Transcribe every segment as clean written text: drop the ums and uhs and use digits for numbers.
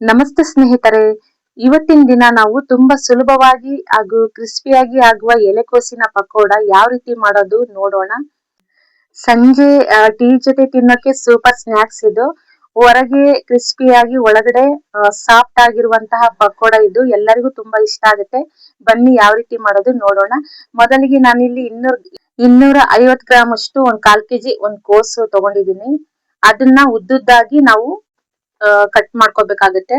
ನಮಸ್ತೆ ಸ್ನೇಹಿತರೆ, ಇವತ್ತಿನ ದಿನ ನಾವು ತುಂಬಾ ಸುಲಭವಾಗಿ ಹಾಗೂ ಕ್ರಿಸ್ಪಿಯಾಗಿ ಆಗುವ ಎಲೆಕೋಸಿನ ಪಕೋಡ ಯಾವ ರೀತಿ ಮಾಡೋದು ನೋಡೋಣ. ಸಂಜೆ ಟೀ ಜೊತೆ ತಿನ್ನೋಕೆ ಸೂಪರ್ ಸ್ನಾಕ್ಸ್ ಇದು. ಹೊರಗೆ ಕ್ರಿಸ್ಪಿಯಾಗಿ ಒಳಗಡೆ ಸಾಫ್ಟ್ ಆಗಿರುವಂತಹ ಪಕೋಡ ಇದು ಎಲ್ಲರಿಗೂ ತುಂಬಾ ಇಷ್ಟ ಆಗುತ್ತೆ. ಬನ್ನಿ ಯಾವ ರೀತಿ ಮಾಡೋದು ನೋಡೋಣ. ಮೊದಲಿಗೆ ನಾನಿಲ್ಲಿ 250 ಗ್ರಾಮ್ ಅಷ್ಟು ಒಂದ್ 1/4 ಕೆಜಿ ಒಂದ್ ಕೋಸು ತಗೊಂಡಿದೀನಿ. ಅದನ್ನ ಉದ್ದುದ್ದಾಗಿ ನಾವು ಕಟ್ ಮಾಡ್ಕೋಬೇಕಾಗುತ್ತೆ.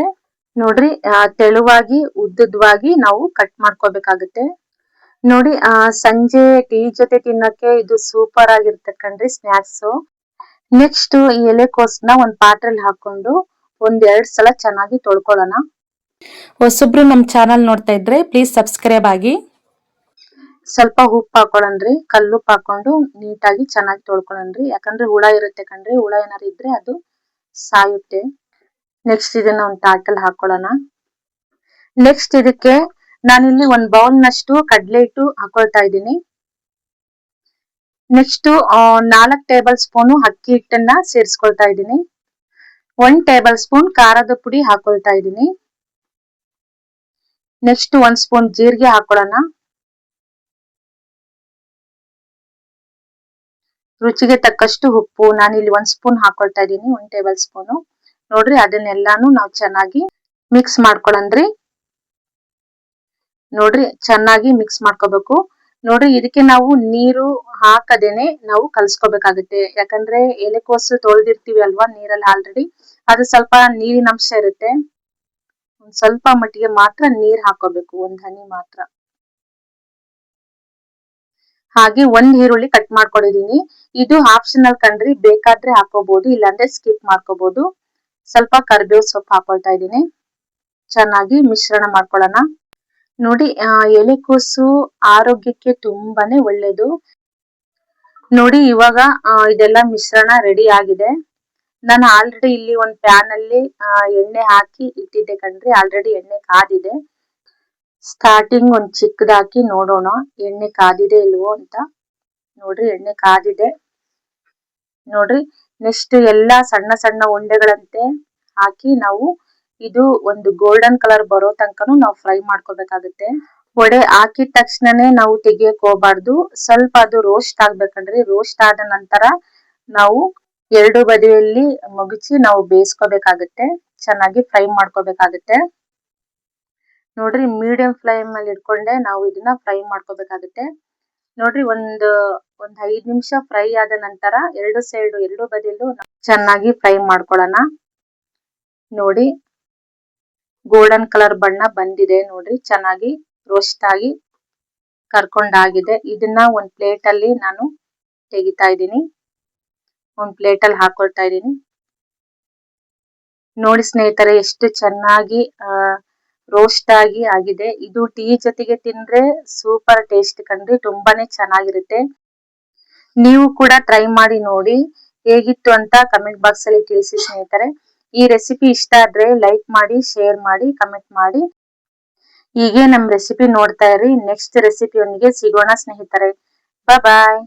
ನೋಡ್ರಿ, ತೆಳುವಾಗಿ ಉದ್ದುದ್ವಾಗಿ ನಾವು ಕಟ್ ಮಾಡ್ಕೋಬೇಕಾಗುತ್ತೆ. ನೋಡಿ, ಸಂಜೆ ಟೀ ಜೊತೆ ತಿನ್ನಕ್ಕೆ ಇದು ಸೂಪರ್ ಆಗಿರುತ್ತೆ ಕಣ್ರಿ ಸ್ನಾಕ್ಸ್. ನೆಕ್ಸ್ಟ್ ಈ ಎಲೆಕೋಸನ್ನ ಒಂದ್ ಪಾತ್ರೆಯಲ್ಲಿ ಹಾಕೊಂಡು 1-2 ಸಲ ಚೆನ್ನಾಗಿ ತೊಳ್ಕೊಳ್ಳೋಣ. ಹೊಸಬ್ರು ನಮ್ ಚಾನಲ್ ನೋಡ್ತಾ ಇದ್ರೆ ಪ್ಲೀಸ್ ಸಬ್ಸ್ಕ್ರೈಬ್ ಆಗಿ. ಸ್ವಲ್ಪ ಉಪ್ಪು ಹಾಕೊಳ್ಳೋಣ್ರಿ, ಕಲ್ಲುಪ್ಪು ಹಾಕೊಂಡು ನೀಟಾಗಿ ಚೆನ್ನಾಗಿ ತೊಳ್ಕೊಳ್ಳೋಣ್ರಿ. ಯಾಕಂದ್ರೆ ಹುಳ ಇರುತ್ತೆ ಕಣ್ರಿ, ಹುಳ ಏನಾದ್ರು ಇದ್ರೆ ಅದು ಸಾಯುತ್ತೆ. ನೆಕ್ಸ್ಟ್ ಇದನ್ನ ಒಂದು ತಾಟಲ್ಲಿ ಹಾಕೊಳ್ಳೋಣ. ನೆಕ್ಸ್ಟ್ ಇದಕ್ಕೆ ನಾನಿಲ್ಲಿ ಒಂದ್ ಬೌಲ್ ನಷ್ಟು ಕಡಲೆ ಹಿಟ್ಟು ಹಾಕೊಳ್ತಾ ಇದ್ದೀನಿ. ನೆಕ್ಸ್ಟ್ 4 ಟೇಬಲ್ ಸ್ಪೂನ್ ಅಕ್ಕಿ ಹಿಟ್ಟನ್ನ ಸೇರಿಸ್ಕೊಳ್ತಾ ಇದ್ದೀನಿ. 1 ಟೇಬಲ್ ಸ್ಪೂನ್ ಖಾರದ ಪುಡಿ ಹಾಕೊಳ್ತಾ ಇದ್ದೀನಿ. ನೆಕ್ಸ್ಟ್ 1 ಸ್ಪೂನ್ ಜೀರಿಗೆ ಹಾಕೊಳ್ಳೋಣ. ರುಚಿಗೆ ತಕ್ಕಷ್ಟು ಉಪ್ಪು, ನಾನಿಲ್ಲಿ 1 ಸ್ಪೂನ್ ಹಾಕೊಳ್ತಾ ಇದ್ದೀನಿ, 1 ಟೇಬಲ್ ಸ್ಪೂನು. ನೋಡ್ರಿ, ಅದನ್ನೆಲ್ಲಾನು ನಾವು ಚೆನ್ನಾಗಿ ಮಿಕ್ಸ್ ಮಾಡ್ಕೊಳ್ಳೋಣ್ರಿ. ನೋಡ್ರಿ, ಚೆನ್ನಾಗಿ ಮಿಕ್ಸ್ ಮಾಡ್ಕೋಬೇಕು. ನೋಡ್ರಿ, ಇದಕ್ಕೆ ನಾವು ನೀರು ಹಾಕದೇನೆ ನಾವು ಕಲ್ಸ್ಕೋಬೇಕಾಗುತ್ತೆ. ಯಾಕಂದ್ರೆ ಎಲೆಕೋಸು ತೊಳೆದಿರ್ತೀವಿ ಅಲ್ವಾ ನೀರಲ್ಲಿ ಆಲ್ರೆಡಿ, ಅದು ಸ್ವಲ್ಪ ನೀರಿನ ಅಂಶ ಇರುತ್ತೆ. ಸ್ವಲ್ಪ ಮಟ್ಟಿಗೆ ಮಾತ್ರ ನೀರ್ ಹಾಕೋಬೇಕು, 1 ಹನಿ ಮಾತ್ರ. ಹಾಗೆ 1 ಈರುಳ್ಳಿ ಕಟ್ ಮಾಡ್ಕೊಂಡಿದೀನಿ. ಇದು ಆಪ್ಷನಲ್ ಕಣ್ರಿ, ಬೇಕಾದ್ರೆ ಹಾಕೋಬಹುದು, ಇಲ್ಲಾಂದ್ರೆ ಸ್ಕಿಪ್ ಮಾಡ್ಕೋಬಹುದು. ಸ್ವಲ್ಪ ಕರಿಬೇವು ಸೊಪ್ಪು ಹಾಕೊಳ್ತಾ ಇದ್ದೀನಿ. ಚೆನ್ನಾಗಿ ಮಿಶ್ರಣ ಮಾಡ್ಕೊಳ್ಳೋಣ. ನೋಡಿ, ಎಲೆಕೋಸು ಆರೋಗ್ಯಕ್ಕೆ ತುಂಬಾನೇ ಒಳ್ಳೇದು. ನೋಡಿ, ಇವಾಗ ಇದೆಲ್ಲ ಮಿಶ್ರಣ ರೆಡಿ ಆಗಿದೆ. ನಾನು ಆಲ್ರೆಡಿ ಇಲ್ಲಿ ಒಂದು ಪ್ಯಾನ್ ಅಲ್ಲಿ ಎಣ್ಣೆ ಹಾಕಿ ಇಟ್ಟಿದ್ದೆ ಕಣ್ರಿ. ಆಲ್ರೆಡಿ ಎಣ್ಣೆ ಕಾದಿದೆ. ಸ್ಟಾರ್ಟಿಂಗ್ ಒಂದ್ ಚಿಕ್ಕದಾಕಿ ನೋಡೋಣ ಎಣ್ಣೆ ಕಾದಿದೆ ಇಲ್ವೋ ಅಂತ. ನೋಡ್ರಿ, ಎಣ್ಣೆ ಕಾದಿದೆ. ನೋಡ್ರಿ, ನೆಕ್ಸ್ಟ್ ಎಲ್ಲಾ ಸಣ್ಣ ಸಣ್ಣ ಉಂಡೆಗಳಂತೆ ಹಾಕಿ ನಾವು ಇದು ಒಂದು ಗೋಲ್ಡನ್ ಕಲರ್ ಬರೋ ತನಕನು ನಾವು ಫ್ರೈ ಮಾಡ್ಕೋಬೇಕಾಗುತ್ತೆ. ವಡೆ ಹಾಕಿದ ತಕ್ಷಣನೇ ನಾವು ತೆಗಿಯಕ್ ಹೋಗ್ಬಾರ್ದು. ಸ್ವಲ್ಪ ಅದು ರೋಸ್ಟ್ ಆಗ್ಬೇಕಂದ್ರೆ, ರೋಸ್ಟ್ ಆದ ನಂತರ ನಾವು 2 ಬದಿಯಲ್ಲಿ ಮಗುಚಿ ನಾವು ಬೇಯಿಸ್ಕೋಬೇಕಾಗುತ್ತೆ. ಚೆನ್ನಾಗಿ ಫ್ರೈ ಮಾಡ್ಕೋಬೇಕಾಗುತ್ತೆ. ನೋಡ್ರಿ, ಮೀಡಿಯಂ ಫ್ಲೇಮ್ ಅಲ್ಲಿ ಇಟ್ಕೊಂಡೆ ನಾವು ಇದನ್ನ ಫ್ರೈ ಮಾಡ್ಕೋಬೇಕಾಗುತ್ತೆ. ನೋಡ್ರಿ, ಒಂದ್ 5 ನಿಮಿಷ ಫ್ರೈ ಆದ ನಂತರ 2 ಬದಿಯಲ್ಲೂ ಚೆನ್ನಾಗಿ ಫ್ರೈ ಮಾಡ್ಕೊಳ್ಳೋಣ. ನೋಡಿ, ಗೋಲ್ಡನ್ ಕಲರ್ ಬಣ್ಣ ಬಂದಿದೆ. ನೋಡ್ರಿ, ಚೆನ್ನಾಗಿ ರೋಸ್ಟ್ ಆಗಿ ಕರ್ಕೊಂಡಾಗಿದೆ. ಇದನ್ನ ಒಂದ್ ಪ್ಲೇಟ್ ಅಲ್ಲಿ ನಾನು ತೆಗಿತಾ ಇದ್ದೀನಿ. ಒಂದ್ ಪ್ಲೇಟ್ ಅಲ್ಲಿ ಹಾಕೊಳ್ತಾ ಇದ್ದೀನಿ. ನೋಡಿ ಸ್ನೇಹಿತರೆ, ಎಷ್ಟು ಚೆನ್ನಾಗಿ ರೋಸ್ಟ್ ಆಗಿ ಆಗಿದೆ. ಇದು ಟೀ ಜೊತೆಗೆ ತಿಂದ್ರೆ ಸೂಪರ್ ಟೇಸ್ಟ್ ಕಣ್ರಿ, ತುಂಬಾನೇ ಚೆನ್ನಾಗಿರುತ್ತೆ. ನೀವು ಕೂಡ ಟ್ರೈ ಮಾಡಿ ನೋಡಿ, ಹೇಗಿತ್ತು ಅಂತ ಕಮೆಂಟ್ ಬಾಕ್ಸ್ ಅಲ್ಲಿ ತಿಳಿಸಿ ಸ್ನೇಹಿತರೆ. ಈ ರೆಸಿಪಿ ಇಷ್ಟ ಆದ್ರೆ ಲೈಕ್ ಮಾಡಿ, ಶೇರ್ ಮಾಡಿ, ಕಮೆಂಟ್ ಮಾಡಿ. ಹೀಗೆ ನಮ್ ರೆಸಿಪಿ ನೋಡ್ತಾ ಇರಿ. ನೆಕ್ಸ್ಟ್ ರೆಸಿಪಿಯೊಂದಿಗೆ ಸಿಗೋಣ ಸ್ನೇಹಿತರೆ. ಬಾಯ್.